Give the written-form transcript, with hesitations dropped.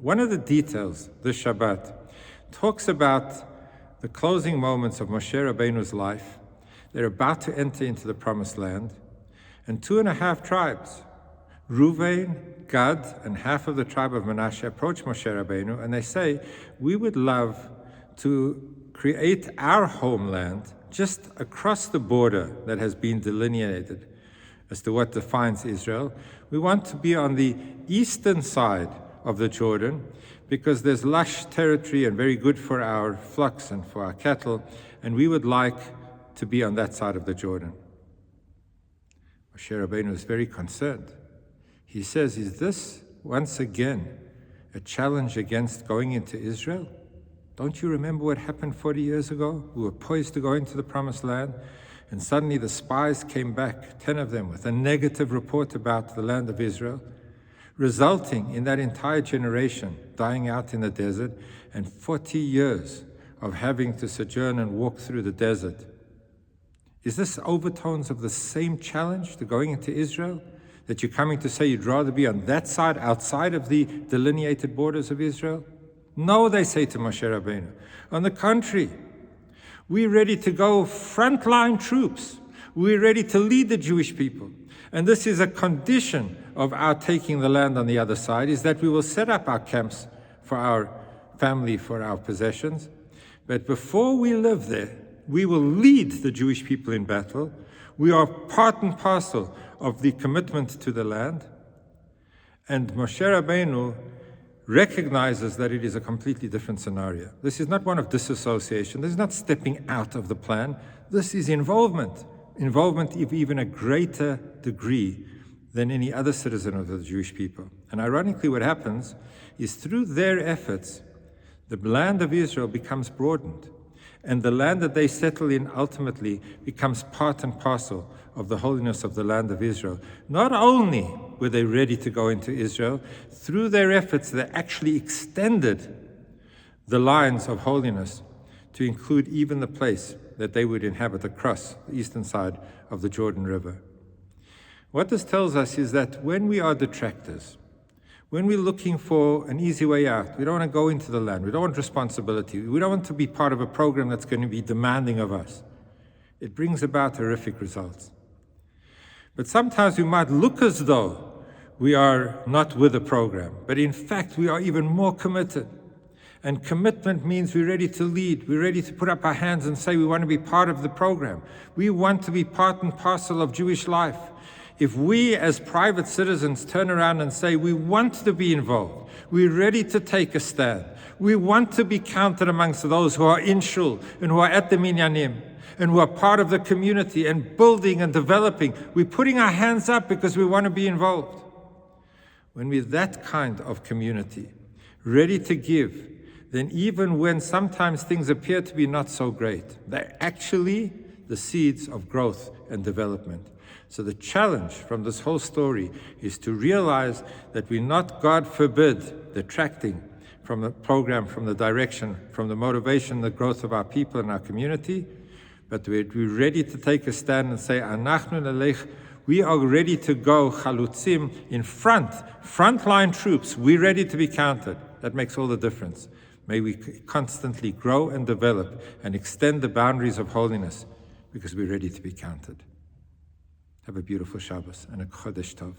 One of the details this Shabbat talks about the closing moments of Moshe Rabbeinu's life. They're about to enter into the Promised Land, and 2.5 tribes, Reuven, Gad, and half of the tribe of Manasseh, approach Moshe Rabbeinu, and they say, we would love to create our homeland just across the border that has been delineated as to what defines Israel. We want to be on the eastern side of the Jordan because there's lush territory and very good for our flocks and for our cattle, and we would like to be on that side of the Jordan. Moshe Rabbeinu is very concerned. He says, is this once again a challenge against going into Israel? Don't you remember what happened 40 years ago? We were poised to go into the Promised Land, and suddenly the spies came back, 10 of them, with a negative report about the land of Israel, resulting in that entire generation dying out in the desert and 40 years of having to sojourn and walk through the desert. Is this overtones of the same challenge to going into Israel? That you're coming to say you'd rather be on that side, outside of the delineated borders of Israel? No, they say to Moshe Rabbeinu. On the contrary, we're ready to go frontline troops. We're ready to lead the Jewish people. And this is a condition of our taking the land on the other side, is that we will set up our camps for our family, for our possessions. But before we live there, we will lead the Jewish people in battle. We are part and parcel of the commitment to the land. And Moshe Rabbeinu recognizes that it is a completely different scenario. This is not one of disassociation. This is not stepping out of the plan. This is involvement of even a greater degree than any other citizen of the Jewish people. And ironically, what happens is through their efforts, the land of Israel becomes broadened. And the land that they settle in ultimately becomes part and parcel of the holiness of the land of Israel. Not only were they ready to go into Israel, through their efforts they actually extended the lines of holiness to include even the place that they would inhabit across the eastern side of the Jordan River. What this tells us is that when we are detractors, when we're looking for an easy way out, we don't want to go into the land, we don't want responsibility, we don't want to be part of a program that's going to be demanding of us. It brings about horrific results. But sometimes we might look as though we are not with the program, but in fact we are even more committed. And commitment means we're ready to lead, we're ready to put up our hands and say we want to be part of the program. We want to be part and parcel of Jewish life. If we as private citizens turn around and say we want to be involved, we're ready to take a stand, we want to be counted amongst those who are in shul and who are at the minyanim and who are part of the community and building and developing, we're putting our hands up because we want to be involved. When we're that kind of community, ready to give, then even when sometimes things appear to be not so great, they're actually the seeds of growth and development. So the challenge from this whole story is to realize that we're not, God forbid, detracting from the program, from the direction, from the motivation, the growth of our people and our community, but we're ready to take a stand and say, Anachnu nalech, we are ready to go, chalutzim, in front, frontline troops, we're ready to be counted. That makes all the difference. May we constantly grow and develop and extend the boundaries of holiness because we're ready to be counted. Have a beautiful Shabbos and a Chodesh Tov.